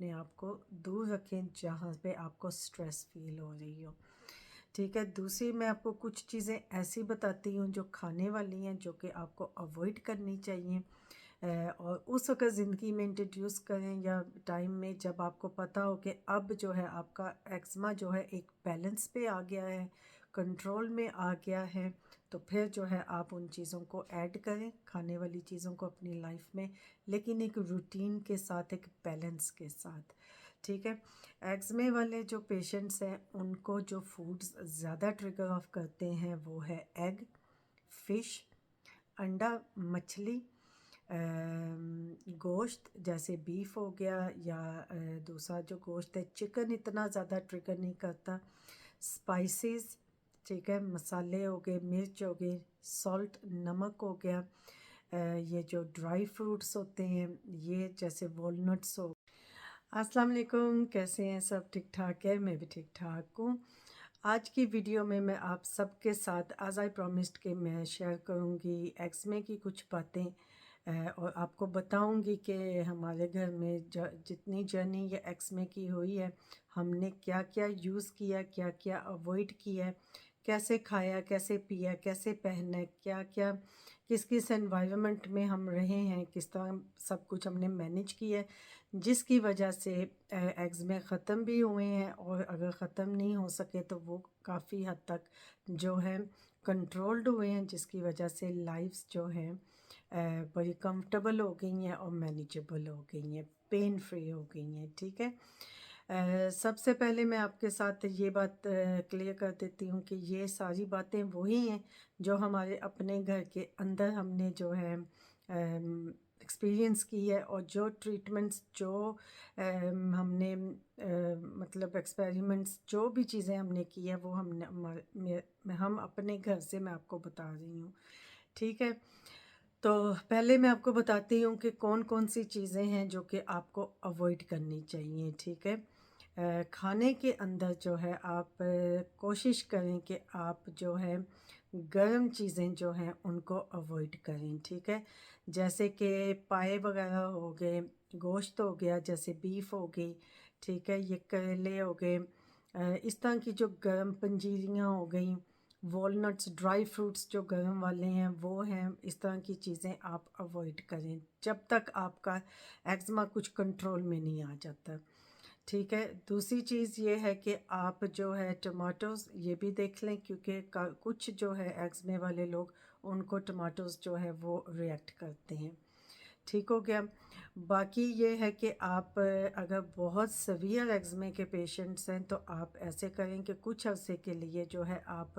अपने आप को दूर रखें जहाँ पे आपको स्ट्रेस फील हो रही हो। ठीक है, दूसरी मैं आपको कुछ चीज़ें ऐसी बताती हूँ जो खाने वाली हैं, जो कि आपको अवॉइड करनी चाहिए। और उस वक़्त ज़िंदगी में इंट्रोड्यूस करें या टाइम में जब आपको पता हो कि अब जो है आपका एक्ज़मा जो है एक बैलेंस पे आ गया है, कंट्रोल में आ गया है, तो फिर जो है आप उन चीज़ों को ऐड करें, खाने वाली चीज़ों को अपनी लाइफ में, लेकिन एक रूटीन के साथ, एक बैलेंस के साथ। ठीक है, एक्ज़मे वाले जो पेशेंट्स हैं उनको जो फूड्स ज़्यादा ट्रिगर ऑफ करते हैं वो है एग, फ़िश, अंडा, मछली, गोश्त जैसे बीफ हो गया, या दूसरा जो गोश्त है चिकन इतना ज़्यादा ट्रिगर नहीं करता। स्पाइसेस, ठीक है, मसाले हो गए, मिर्च हो गई, सॉल्ट नमक हो गया। ये जो ड्राई फ्रूट्स होते हैं ये जैसे वॉलनट्स हो। अस्सलाम वालेकुम, कैसे हैं सब? ठीक ठाक है, मैं भी ठीक ठाक हूँ। आज की वीडियो में मैं आप सबके साथ एज़ आई प्रॉमिस्ड कि मैं शेयर करूँगी एक्समे की कुछ बातें, और आपको बताऊँगी कि हमारे घर में जितनी जर्नी ये एक्समे की हुई है, हमने क्या क्या यूज़ किया, क्या क्या अवॉइड किया, कैसे खाया, कैसे पिया, कैसे पहना, क्या क्या किस किस एनवायरनमेंट में हम रहे हैं, किस तरह सब कुछ हमने मैनेज किया है, जिसकी वजह से एक्ज़मे ख़त्म भी हुए हैं, और अगर ख़त्म नहीं हो सके तो वो काफ़ी हद तक जो है कंट्रोल्ड हुए हैं, जिसकी वजह से लाइफ्स जो हैं बड़ी कंफर्टेबल हो गई हैं और मैनेजेबल हो गई हैं, पेन फ्री हो गई हैं। ठीक है, सबसे पहले मैं आपके साथ ये बात क्लियर कर देती हूँ कि ये सारी बातें वही हैं जो हमारे अपने घर के अंदर हमने जो है एक्सपीरियंस की है, और जो ट्रीटमेंट्स जो हमने मतलब एक्सपेरिमेंट्स जो भी चीज़ें हमने की है वो हमने हम अपने घर से मैं आपको बता रही हूँ। ठीक है, तो पहले मैं आपको बताती हूँ कि कौन कौन सी चीज़ें हैं जो कि आपको अवॉइड करनी चाहिए। ठीक है, खाने के अंदर जो है आप कोशिश करें कि आप जो है गर्म चीज़ें जो हैं उनको अवॉइड करें। ठीक है, जैसे कि पाए वगैरह हो गए, गोश्त हो गया जैसे बीफ हो गई, ठीक है, ये करेले हो गए, इस तरह की जो गर्म पंजीरियाँ हो गई, वॉलनट्स, ड्राई फ्रूट्स जो गर्म वाले हैं वो हैं, इस तरह की चीज़ें आप अवॉइड करें जब तक आपका एक्ज़मा कुछ कंट्रोल में नहीं आ जाता। ठीक है, दूसरी चीज़ ये है कि आप जो है टमाटोज़ ये भी देख लें, क्योंकि कुछ जो है एक्ज़मे वाले लोग उनको टमाटोज़ जो है वो रिएक्ट करते हैं। ठीक हो गया। बाकी ये है कि आप अगर बहुत सीवियर एक्ज़मे के पेशेंट्स हैं तो आप ऐसे करें कि कुछ अरसे के लिए जो है आप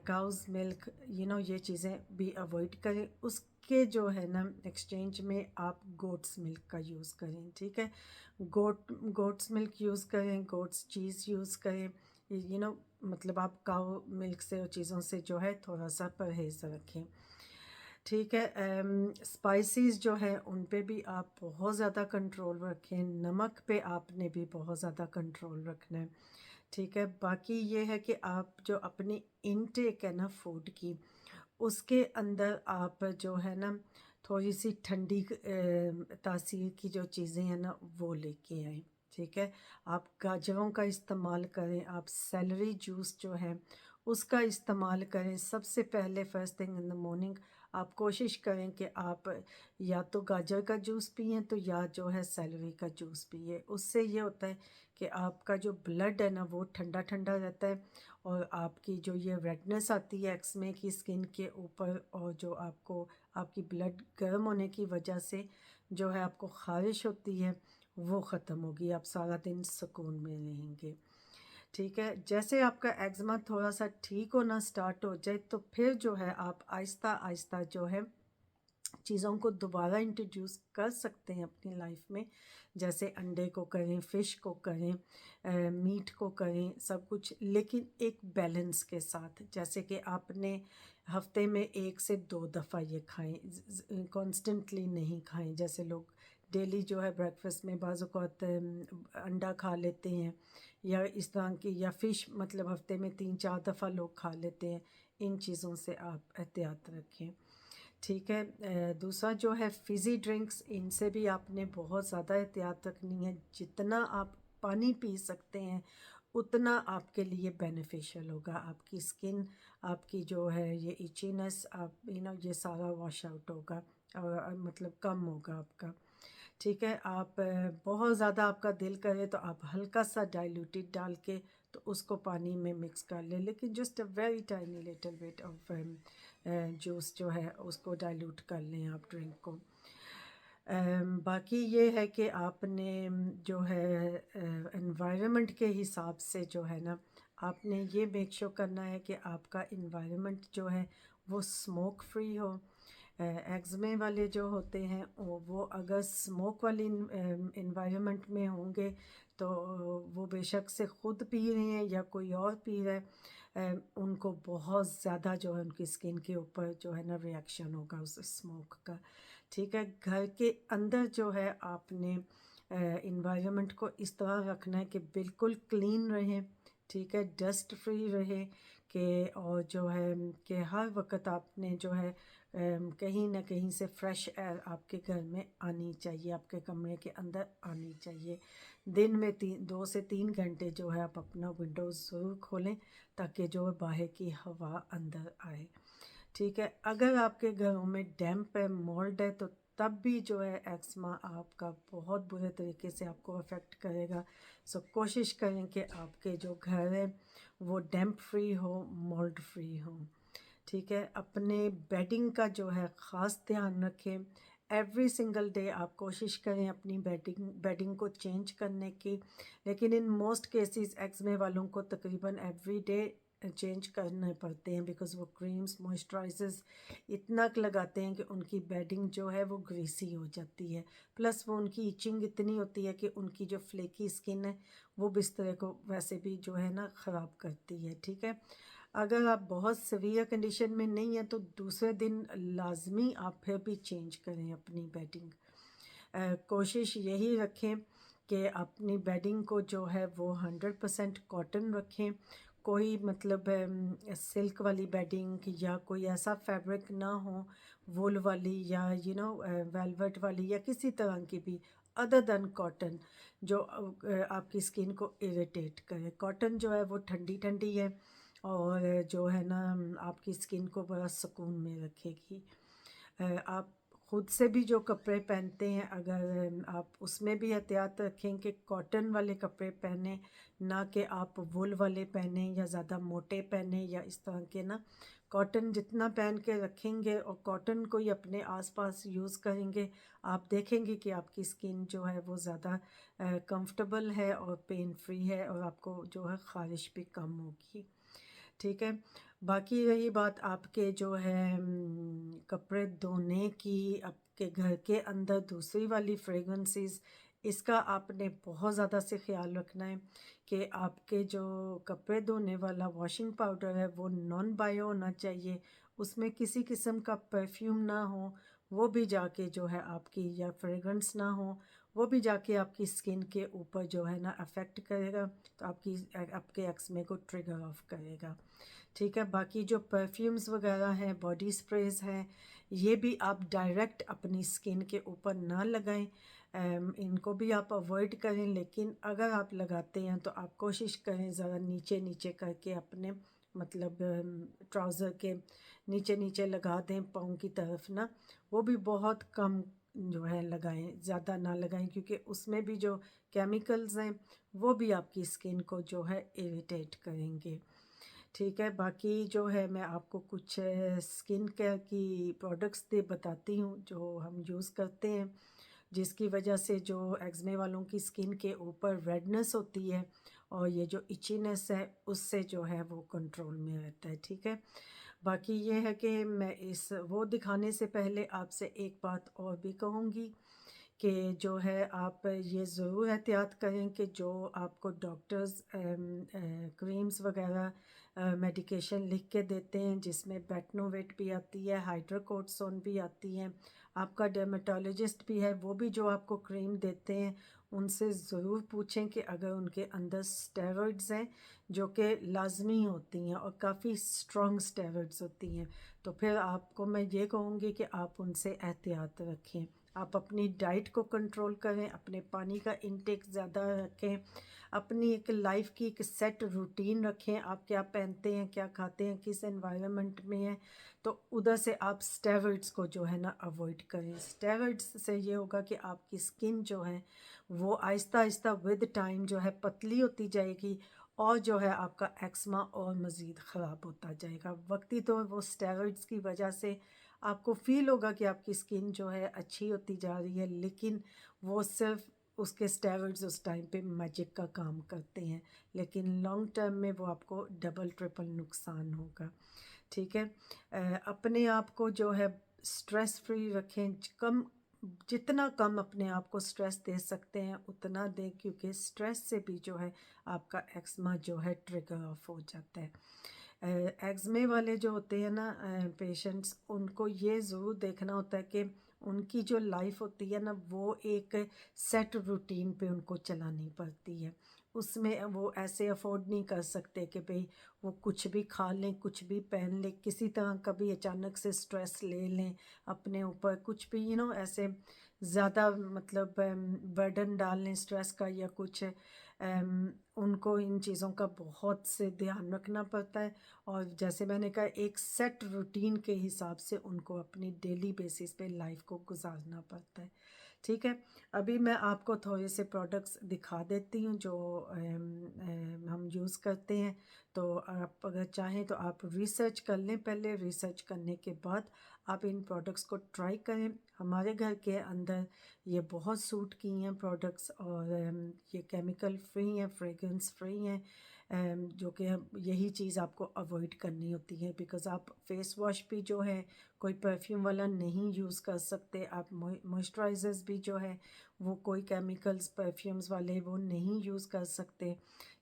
काउज़ मिल्क ये चीज़ें भी अवॉइड करें। उसके जो है ना एक्सचेंज में आप गोट्स मिल्क का यूज़ करें। ठीक है, गोट्स मिल्क यूज़ करें, गोट्स चीज़ यूज़ करें। मतलब आप काऊ मिल्क से और चीज़ों से जो है थोड़ा सा परहेज़ रखें। ठीक है, स्पाइसेस जो हैं उन पे भी आप बहुत ज़्यादा कंट्रोल रखें, नमक पे आपने भी बहुत ज़्यादा कंट्रोल रखना है। ठीक है, बाकी ये है कि आप जो अपनी इनटेक है ना फूड की, उसके अंदर आप जो है ना थोड़ी सी ठंडी तासीर की जो चीज़ें हैं ना वो लेके आएँ। ठीक है, आप गाजरों का इस्तेमाल करें, आप सेलरी जूस जो है उसका इस्तेमाल करें। सबसे पहले first thing in the morning आप कोशिश करें कि आप या तो गाजर का जूस पिएँ तो या जो है सेलरी का जूस पिए। उससे ये होता है कि आपका जो ब्लड है ना वो ठंडा ठंडा रहता है, और आपकी जो ये रेडनेस आती है एक्समे की स्किन के ऊपर, और जो आपको आपकी ब्लड गर्म होने की वजह से जो है आपको ख़ारिश होती है वो ख़त्म होगी, आप सारा दिन सुकून में रहेंगे। ठीक है, जैसे आपका एक्ज़मा थोड़ा सा ठीक होना स्टार्ट हो जाए तो फिर जो है आप आहिस्ता आहिस्ता जो है चीज़ों को दोबारा इंट्रोड्यूस कर सकते हैं अपनी लाइफ में। जैसे अंडे को करें, फ़िश को करें, मीट को करें, सब कुछ, लेकिन एक बैलेंस के साथ। जैसे कि आपने हफ्ते में 1 से 2 दफ़ा ये खाएं, कॉन्स्टेंटली नहीं खाएं। जैसे लोग डेली जो है ब्रेकफास्ट में बाज़ औक़ात अंडा खा लेते हैं, या इस तरह की, या फ़िश मतलब हफ्ते में 3-4 दफ़ा लोग खा लेते हैं। इन चीज़ों से आप एहतियात रखें। ठीक है। दूसरा जो है फ़िज़ी ड्रिंक्स, इनसे भी आपने बहुत ज़्यादा एहतियात रखनी है। जितना आप पानी पी सकते हैं उतना आपके लिए बेनिफिशियल होगा। आपकी स्किन, आपकी जो है ये इचीनेस, आप ये सारा वॉश आउट होगा और मतलब कम होगा आपका। ठीक है। आप बहुत ज़्यादा आपका दिल करे तो आप हल्का सा डाइल्यूटेड डाल के तो उसको पानी में मिक्स कर लें, लेकिन just a very tiny little bit of juice जो है उसको डाइल्यूट कर लें आप ड्रिंक को। बाकी ये है कि आपने जो है एनवायरनमेंट के हिसाब से जो है ना, आपने ये मेक श्योर करना है कि आपका इन्वायरमेंट जो है वो स्मोक फ्री हो। एक्ज़मे वाले जो होते हैं वो अगर स्मोक वाली इन्वायरमेंट में होंगे तो वो बेशक से ख़ुद पी रहे हैं या कोई और पी रहा है, उनको बहुत ज़्यादा जो है उनकी स्किन के ऊपर जो है ना रिएक्शन होगा उस स्मोक का। ठीक है। घर के अंदर जो है आपने इन्वायरमेंट को इस तरह रखना है कि बिल्कुल क्लीन रहे। ठीक है। डस्ट फ्री रहे कि और जो है कि हर वक्त आपने जो है कहीं ना कहीं से फ्रेश एयर आपके घर में आनी चाहिए, आपके कमरे के अंदर आनी चाहिए। दिन में 2 से 3 घंटे जो है आप अपना विंडोज़ ज़रूर खोलें ताकि जो है बाहर की हवा अंदर आए। ठीक है। अगर आपके घरों में डैम्प है, मोल्ड है, तो तब भी जो है एक्समा आपका बहुत बुरे तरीके से आपको अफेक्ट करेगा। सो कोशिश करें कि आपके जो घर है वो डैम्प फ्री हो, मोल्ड फ्री हो। ठीक है। अपने बेडिंग का जो है ख़ास ध्यान रखें। एवरी सिंगल डे आप कोशिश करें अपनी बेडिंग को चेंज करने की, लेकिन इन मोस्ट केसेस एक्ज़मे वालों को तकरीबन एवरी डे चेंज करने पड़ते हैं, बिकॉज़ वो क्रीम्स मॉइस्चराइजर्स इतना लगाते हैं कि उनकी बेडिंग जो है वो ग्रीसी हो जाती है। प्लस वो उनकी इचिंग इतनी होती है कि उनकी जो फ्लेकी स्किन है वो बिस्तर को वैसे भी जो है ना ख़राब करती है। ठीक है। अगर आप बहुत सीवियर कंडीशन में नहीं हैं तो दूसरे दिन लाजमी आप फिर भी चेंज करें अपनी बेडिंग। कोशिश यही रखें कि अपनी बेडिंग को जो है वो 100% कॉटन रखें। कोई मतलब सिल्क वाली बेडिंग या कोई ऐसा फैब्रिक ना हो, वूल वाली या वेलवेट वाली या किसी तरह की भी अदर दैन कॉटन, जो आपकी स्किन को इरिटेट करे। कॉटन जो है वो ठंडी ठंडी है और जो है ना आपकी स्किन को बड़ा सुकून में रखेगी। आप खुद से भी जो कपड़े पहनते हैं अगर आप उसमें भी एहतियात रखें कि कॉटन वाले कपड़े पहने, ना कि आप वूल वाले पहने या ज़्यादा मोटे पहने या इस तरह के ना। कॉटन जितना पहन के रखेंगे और कॉटन को ही अपने आसपास यूज़ करेंगे, आप देखेंगे कि आपकी स्किन जो है वो ज़्यादा कंफर्टेबल है और पेन फ्री है और आपको जो है ख़ारिश भी कम होगी। ठीक है। बाकी रही बात आपके जो है कपड़े धोने की, आपके घर के अंदर दूसरी वाली फ्रेगरेंसेस, इसका आपने बहुत ज़्यादा से ख्याल रखना है कि आपके जो कपड़े धोने वाला वॉशिंग पाउडर है वो नॉन बायो होना चाहिए। उसमें किसी किस्म का परफ्यूम ना हो, वो भी जाके जो है आपकी, या फ्रेगरेंस ना हो, वो भी जाके आपकी स्किन के ऊपर जो है ना अफेक्ट करेगा, तो आपके एक्समे को ट्रिगर ऑफ करेगा। ठीक है। बाकी जो परफ्यूम्स वगैरह हैं, बॉडी स्प्रेज हैं, ये भी आप डायरेक्ट अपनी स्किन के ऊपर ना लगाएं। इनको भी आप अवॉइड करें, लेकिन अगर आप लगाते हैं तो आप कोशिश करें ज़रा नीचे नीचे करके अपने मतलब ट्राउज़र के नीचे नीचे लगा दें पाँव की तरफ ना। वो भी बहुत कम जो है लगाएं, ज़्यादा ना लगाएं, क्योंकि उसमें भी जो केमिकल्स हैं वो भी आपकी स्किन को जो है इरिटेट करेंगे। ठीक है। बाकी जो है मैं आपको कुछ स्किन केयर की प्रोडक्ट्स दे बताती हूँ जो हम यूज़ करते हैं, जिसकी वजह से जो एक्ज़मे वालों की स्किन के ऊपर रेडनेस होती है और ये जो इचीनेस है उससे जो है वो कंट्रोल में रहता है। ठीक है। बाकी ये है कि मैं इस वो दिखाने से पहले आपसे एक बात और भी कहूँगी कि जो है आप ये ज़रूर एहतियात करें कि जो आपको डॉक्टर्स क्रीम्स वगैरह मेडिकेशन लिख के देते हैं, जिसमें बेटनोवेट भी आती है, हाइड्रोकोर्टिसोन भी आती हैं, आपका डर्मेटोलॉजिस्ट भी है, वो भी जो आपको क्रीम देते हैं उनसे ज़रूर पूछें कि अगर उनके अंदर स्टेरॉइड्स हैं जो कि लाजमी होती हैं और काफ़ी स्ट्रॉन्ग स्टेरॉइड्स होती हैं, तो फिर आपको मैं ये कहूँगी कि आप उनसे एहतियात रखें। आप अपनी डाइट को कंट्रोल करें, अपने पानी का इंटेक ज़्यादा रखें, अपनी एक लाइफ की एक सेट रूटीन रखें। आप क्या पहनते हैं, क्या खाते हैं, किस एनवायरनमेंट में हैं, तो उधर से आप स्टेरॉइड्स को जो है ना अवॉइड करें। स्टेरॉइड्स से ये होगा कि आपकी स्किन जो है वो आहिस्ता आहिस्ता विद टाइम जो है पतली होती जाएगी और जो है आपका एक्समा और मज़ीद ख़राब होता जाएगा। वक्ती तौर वो स्टेरॉइड्स की वजह से आपको फ़ील होगा कि आपकी स्किन जो है अच्छी होती जा रही है, लेकिन वो सिर्फ उसके स्टेरॉइड्स उस टाइम पे मैजिक का काम करते हैं, लेकिन लॉन्ग टर्म में वो आपको डबल ट्रिपल नुकसान होगा। ठीक है। अपने आप को जो है स्ट्रेस फ्री रखें। कम जितना कम अपने आप को स्ट्रेस दे सकते हैं उतना दें, क्योंकि स्ट्रेस से भी जो है आपका एक्समा जो है ट्रिगर ऑफ हो जाता है। एक्ज़मे वाले जो होते हैं ना पेशेंट्स, उनको ये ज़रूर देखना होता है कि उनकी जो लाइफ होती है ना वो एक सेट रूटीन पे उनको चलानी पड़ती है। उसमें वो ऐसे अफोर्ड नहीं कर सकते कि भाई वो कुछ भी खा लें, कुछ भी पहन लें, किसी तरह कभी अचानक से स्ट्रेस ले लें अपने ऊपर, कुछ भी ऐसे ज़्यादा मतलब बर्डन डाल लें स्ट्रेस का या कुछ। उनको इन चीज़ों का बहुत से ध्यान रखना पड़ता है, और जैसे मैंने कहा एक सेट रूटीन के हिसाब से उनको अपनी डेली बेसिस पे लाइफ को गुजारना पड़ता है। ठीक है। अभी मैं आपको थोड़े से प्रोडक्ट्स दिखा देती हूँ जो हम यूज़ करते हैं। तो आप अगर चाहें तो आप रिसर्च कर लें, पहले रिसर्च करने के बाद आप इन प्रोडक्ट्स को ट्राई करें। हमारे घर के अंदर ये बहुत सूट की हैं प्रोडक्ट्स, और ये केमिकल फ्री हैं, फ्रेगरेंस फ्री हैं, जो कि यही चीज़ आपको अवॉइड करनी होती है, बिकॉज़ आप फेस वॉश भी जो है कोई परफ्यूम वाला नहीं यूज़ कर सकते। आप मॉइस्चराइज़र्स भी जो है वो कोई केमिकल्स परफ्यूम्स वाले वो नहीं यूज़ कर सकते।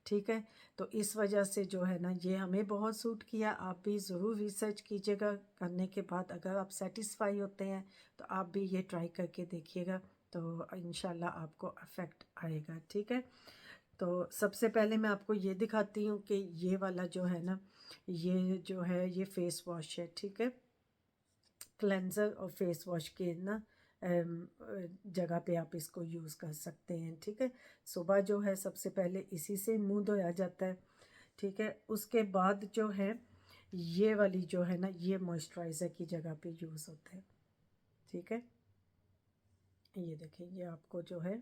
ठीक है। तो इस वजह से जो है ना ये हमें बहुत सूट किया। आप भी ज़रूर रिसर्च कीजिएगा, करने के बाद अगर आप सेटिस्फाई होते हैं तो आप भी ये ट्राई करके देखिएगा, तो इंशाल्लाह आपको अफेक्ट आएगा। ठीक है। तो सबसे पहले मैं आपको ये दिखाती हूँ कि ये वाला जो है ना, ये जो है ये फेस वॉश है। ठीक है। क्लेंज़र और फेस वॉश के ना जगह पे आप इसको यूज़ कर सकते हैं। ठीक है। सुबह जो है सबसे पहले इसी से मुंह धोया जाता है। ठीक है। उसके बाद जो है ये वाली जो है ना ये मॉइस्चराइज़र की जगह पे यूज़ होता है। ठीक है। ये देखिए, ये आपको जो है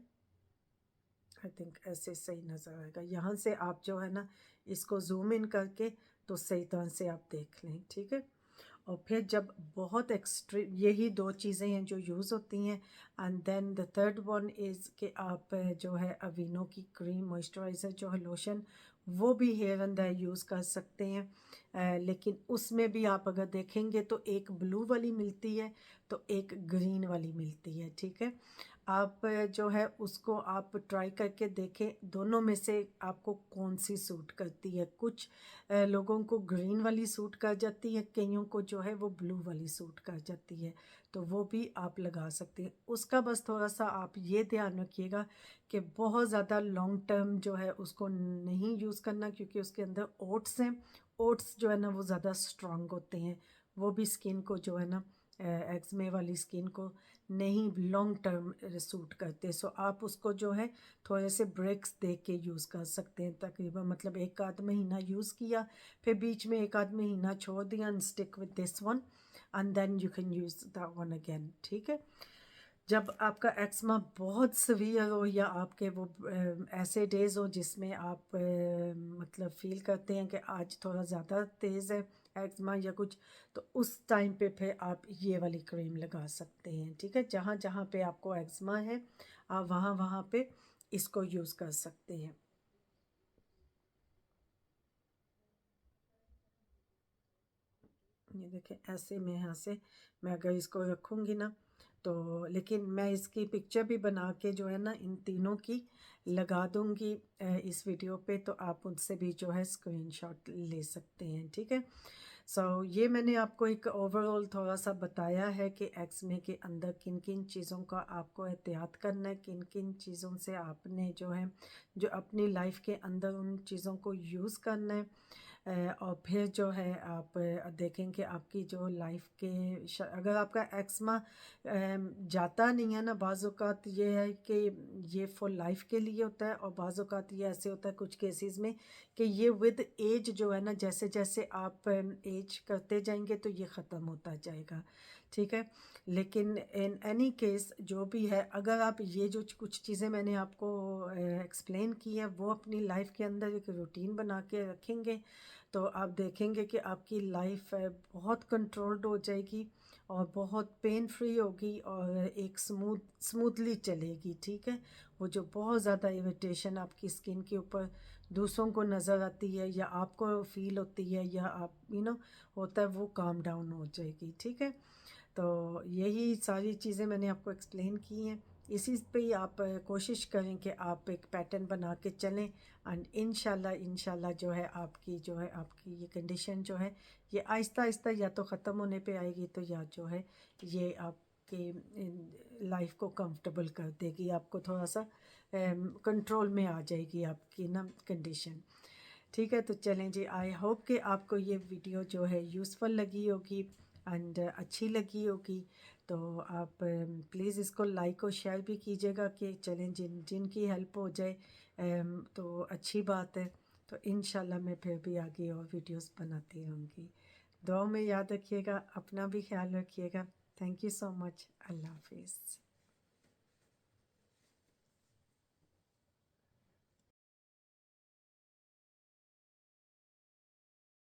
आई थिंक ऐसे सही नज़र आएगा। यहाँ से आप जो है ना इसको जूम इन करके तो सही तरह से आप देख लें। ठीक है। और फिर जब बहुत एक्सट्रीम, यही दो चीज़ें हैं जो यूज़ होती हैं। And then the third one is कि आप जो है अवीनो की क्रीम मॉइस्चराइज़र जो है लोशन, वो भी हेयर एंड देयर यूज़ कर सकते हैं। लेकिन उसमें भी आप अगर देखेंगे तो एक ब्लू वाली मिलती है तो एक ग्रीन वाली मिलती है। ठीक है। आप जो है उसको आप ट्राई करके देखें, दोनों में से आपको कौन सी सूट करती है। कुछ लोगों को ग्रीन वाली सूट कर जाती है, कईयों को जो है वो ब्लू वाली सूट कर जाती है, तो वो भी आप लगा सकते हैं। उसका बस थोड़ा सा आप ये ध्यान रखिएगा कि बहुत ज़्यादा लॉन्ग टर्म जो है उसको नहीं यूज़ करना, क्योंकि उसके अंदर ओट्स हैं। ओट्स जो है ना वो ज़्यादा स्ट्रॉन्ग होते हैं, वो भी स्किन को जो है ना एक्ज़मे वाली स्किन को नहीं लॉन्ग टर्म सूट करते। सो आप उसको जो है थोड़े से ब्रेक्स दे के यूज़ कर सकते हैं। तकरीबन मतलब एक आध महीना यूज़ किया, फिर बीच में एक आध महीना छोड़ दिया, and stick with this one and then you can use that one again. ठीक है। जब आपका एक्समा बहुत सीवियर हो या आपके वो ऐसे डेज़ हो जिसमें आप मतलब फ़ील करते हैं कि आज थोड़ा ज़्यादा तेज़ है एक्समा या कुछ, तो उस टाइम पे फिर आप ये वाली क्रीम लगा सकते हैं। ठीक है। जहाँ जहाँ पे आपको एक्समा है आप वहाँ वहाँ पे इसको यूज़ कर सकते हैं। ये देखें, ऐसे में यहाँ से मैं अगर इसको रखूँगी ना तो, लेकिन मैं इसकी पिक्चर भी बना के जो है ना इन तीनों की लगा दूँगी इस वीडियो पे, तो आप उनसे भी जो है स्क्रीनशॉट ले सकते हैं। ठीक है। सो ये मैंने आपको एक ओवरऑल थोड़ा सा बताया है कि एक्समे के अंदर किन किन चीज़ों का आपको एहतियात करना है, किन किन चीज़ों से आपने जो है जो अपनी लाइफ के अंदर उन चीज़ों को यूज़ करना है। और फिर जो है आप देखें कि आपकी जो लाइफ के अगर आपका एक्समा जाता नहीं है ना, बाज़ औक़ात ये है कि ये फॉर लाइफ के लिए होता है, और बाज़ औक़ात ये ऐसे होता है कुछ केसेस में कि ये विद एज जो है ना, जैसे जैसे आप एज करते जाएंगे तो ये ख़त्म होता जाएगा, ठीक है। लेकिन इन एनी केस जो भी है, अगर आप ये जो कुछ चीज़ें मैंने आपको एक्सप्लेन की है वो अपनी लाइफ के अंदर एक रूटीन बना के रखेंगे, तो आप देखेंगे कि आपकी लाइफ बहुत कंट्रोल्ड हो जाएगी और बहुत पेन फ्री होगी और एक स्मूथली चलेगी, ठीक है। वो जो बहुत ज़्यादा इरिटेशन आपकी स्किन के ऊपर दूसरों को नज़र आती है या आपको फील होती है या आप होता है, वो काम डाउन हो जाएगी, ठीक है। तो यही सारी चीज़ें मैंने आपको एक्सप्लेन की हैं। इसी पे ही आप कोशिश करें कि आप एक पैटर्न बना के चलें, एंड इंशाल्लाह जो है आपकी ये कंडीशन जो है ये आहिस्ता आहिस्ता या तो ख़त्म होने पे आएगी, तो या जो है ये आपके लाइफ को कंफर्टेबल कर देगी, आपको थोड़ा सा कंट्रोल में आ जाएगी आपकी ना कंडीशन, ठीक है। तो चलें जी, आई होप कि आपको ये वीडियो जो है यूज़फुल लगी होगी एंड अच्छी लगी होगी। तो आप प्लीज़ इसको लाइक और शेयर भी कीजिएगा कि चलें जिनकी हेल्प हो जाए, तो अच्छी बात है। तो इंशाल्लाह मैं फिर भी आगे और वीडियोस बनाती रहूँगी। दुआ में याद रखिएगा, अपना भी ख्याल रखिएगा। Thank you so much. अल्लाह हाफिज़।